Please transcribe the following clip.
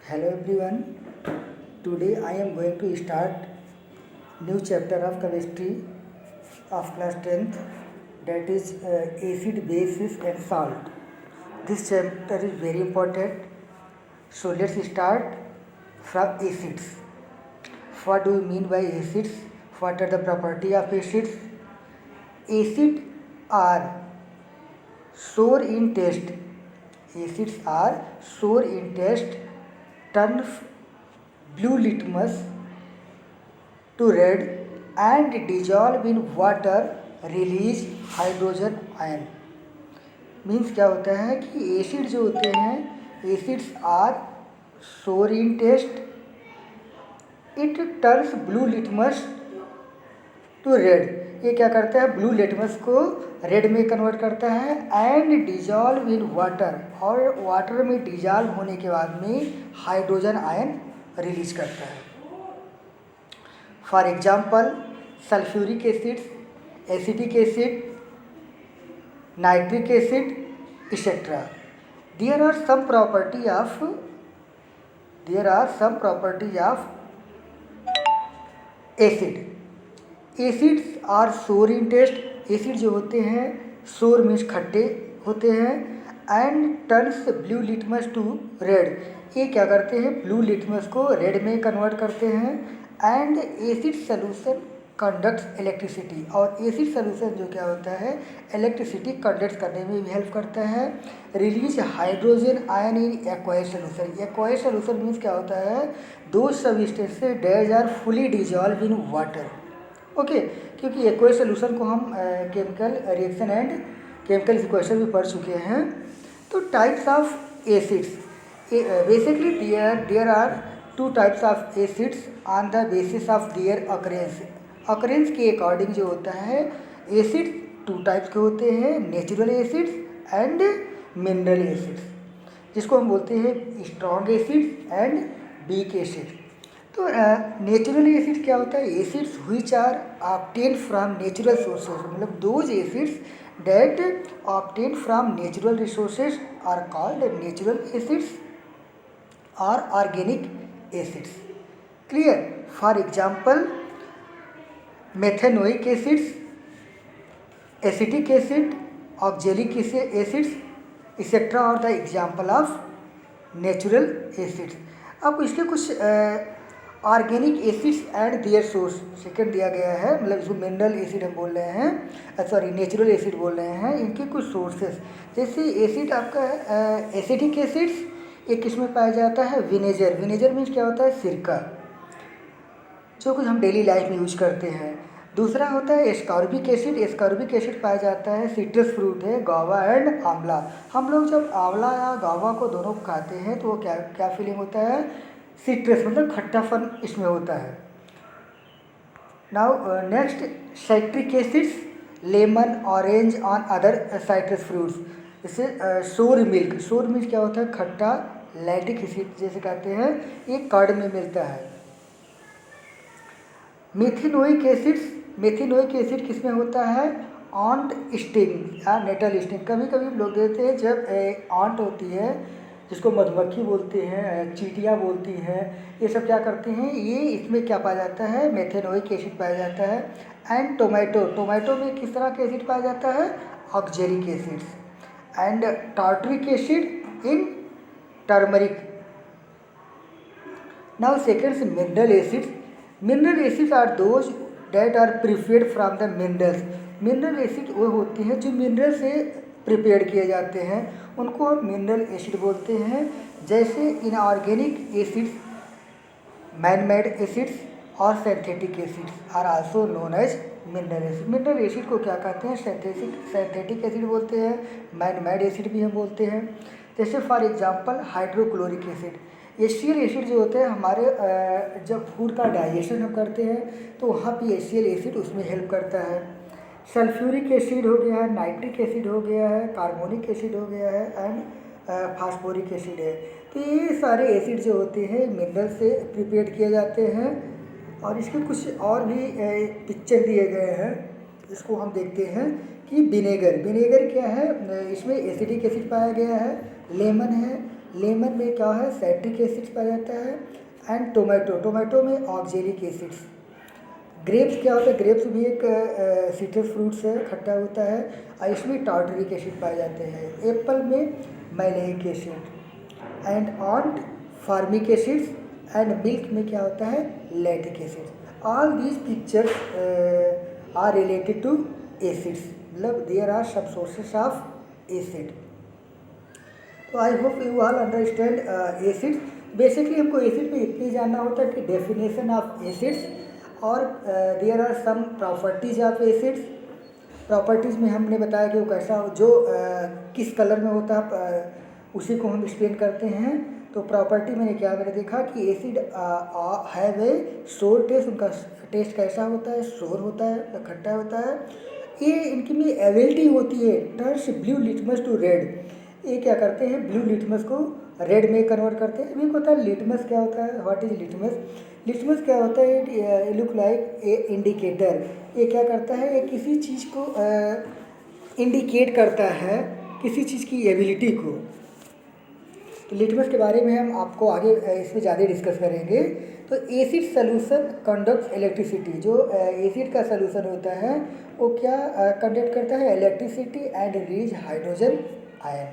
Hello everyone. Today I am going to start new chapter of chemistry of class 10th, that is acid, bases and salt. This chapter is very important. So let's start from acids. What do we mean by acids? What are the property of acids? Acids are sour in taste. Acids are sour in taste, turns blue litmus to red and dissolve in water, release hydrogen ion. Means क्या होता है कि acid जो होते हैं, acids are sour in taste, it turns blue litmus to red. ये क्या करता है, ब्लू लिटमस को रेड में कन्वर्ट करता है एंड डिजॉल्व इन वाटर, और वाटर में डिजॉल्व होने के बाद में हाइड्रोजन आयन रिलीज करता है. For example sulphuric acids, acetic acid, nitric acid etcetera. There are some property of acid. Acids are sour in test. Acid जो होते हैं सोर मीन्स खट्टे होते हैं, and turns blue litmus to red. ये क्या करते हैं, ब्लू लिटमस को रेड में कन्वर्ट करते हैं. And acid solution conducts electricity. और एसिड सोल्यूशन जो क्या होता है, इलेक्ट्रिसिटी कंडक्ट करने में भी हेल्प करता है. Release hydrogen ion in aqueous solution. Aqueous solution means क्या होता है, दो substances these are fully dissolve in water. Okay, क्योंकि एक्वायस सोल्यूशन को हम chemical reaction and chemical equation भी पढ़ चुके हैं. तो types of acids, basically there are two types of acids on the basis of their occurrence. Occurrence के according जो होता है, एसिड टू टाइप्स के होते हैं, natural acids and mineral acids, जिसको हम बोलते हैं strong acids and weak acid. तो नेचुरल एसिड क्या होता है, acids which are obtain from natural sources. मतलब those acids that obtain from natural resources are called natural acids और organic acids. Clear. For example methanoic acids, acetic acid, oxalic acids etcetera और the example of natural acids. अब इसके कुछ organic acids and their source second दिया गया है. मतलब इसको मिनरल एसिड हम बोल रहे हैं, सॉरी नेचुरल एसिड बोल रहे हैं. इनके कुछ सोर्सेस, जैसे एसिड आपका एसिटिक एसिड्स, एक किसमें पाया जाता है, विनेगर. विनेगर मीन्स क्या होता है, सिरका, जो कुछ हम डेली लाइफ में यूज करते हैं. दूसरा होता है एस्कॉर्बिक एसिड. एस्कॉर्बिक एसिड पाया जाता है सिट्रस फ्रूट है, गावा एंड आंवला. हम लोग जब आंवला या गावा को दोनों को खाते हैं तो वो क्या फीलिंग होता है, सिट्रस मतलब खट्टापन इसमें होता है. Now next citric acids, lemon, orange on other citrus fruits. जैसे सोर मिल्क. सोर मिल्क क्या होता है, खट्टा. लैक्टिक एसिड जैसे कहते हैं, ये कर्ड में मिलता है. मेथिनोइक एसिड्स, मेथिनोइक एसिड किसमें होता है, ऑन्ट स्टिंग या नेटल स्टिंग. कभी कभी लोग देते हैं जब ऑन्ट होती है, जिसको मधुमक्खी बोलते हैं, चींटियाँ बोलती हैं, ये सब क्या करते हैं, ये इसमें क्या पाया जाता है, मेथेनोइक एसिड पाया जाता है. एंड टोमेटो, टोमेटो में किस तरह का एसिड पाया जाता है, oxalic acids. And tartaric acid in turmeric. Now second mineral acids. Mineral acids are those that are prepared from the minerals. Mineral acid वो होते हैं जो मिनरल से प्रिपेयर किए जाते हैं, उनको हम मिनरल एसिड बोलते हैं. जैसे inorganic acids, man made acids और synthetic acids are also known as mineral acid. Mineral acid को क्या कहते हैं, सिंथेटिक एसिड बोलते हैं, मैन मेड एसिड भी हम बोलते हैं. जैसे for example hydrochloric acid. HCl acid जो होते हैं हमारे जब फूड का डाइजेशन हम करते हैं तो वहाँ पे HCl एसिड उसमें हेल्प करता है. सल्फ्यूरिक एसिड हो गया है, नाइट्रिक एसिड हो गया है, कार्बोनिक एसिड हो गया है एंड फास्फोरिक एसिड है. तो ये सारे एसिड जो होते हैं मिनरल से प्रिपेयर किए जाते हैं. और इसके कुछ और भी पिक्चर दिए गए हैं, इसको हम देखते हैं कि विनेगर. विनेगर क्या है, इसमें एसिडिक एसिड पाया गया है, लेमन है, लेमन में क्या है, साइट्रिक एसिड पाया जाता है। एंड टोमेटो में ऑक्जेलिक एसिड्स। ग्रेप्स क्या होता है, ग्रेप्स भी एक सिट्रस फ्रूट्स है, खट्टा होता है और इसमें टार्टरिक एसिड पाए जाते हैं। एप्पल में maleic acid and on formic acids. And milk में क्या होता है, lactic acid. All these pictures are related to acids, मतलब देयर आर सब सोर्सेस ऑफ एसिड। तो I hope you all understand acids. Basically हमको एसिड में इतनी जानना होता है कि डेफिनेशन ऑफ एसिड्स और there are some properties of acids. Properties में हमने बताया कि वो कैसा जो किस कलर में होता है, उसी को हम एक्सप्लेन करते हैं। तो प्रॉपर्टी मैंने देखा कि एसिड हैव ए सोर टेस्ट, उनका टेस्ट कैसा होता है, सोर होता है, खट्टा होता है। ये इनकी में एबिलिटी होती है turns blue litmus to red. ये क्या करते हैं, ब्लू लिटमस को रेड में कन्वर्ट करते हैं। मेरे को पता है लिटमस क्या होता है, व्हाट इज लिटमस। लिटमस क्या होता है, लुक लाइक ए इंडिकेटर। ये क्या करता है, ये किसी चीज़ को इंडिकेट करता है, किसी चीज़ की एबिलिटी को। तो लिटमस के बारे में हम आपको आगे इसमें ज़्यादा डिस्कस करेंगे। तो एसिड सॉल्यूशन कंडक्ट्स इलेक्ट्रिसिटी। जो एसिड का सॉल्यूशन होता है वो क्या कंडक्ट करता है, electricity and release hydrogen ion.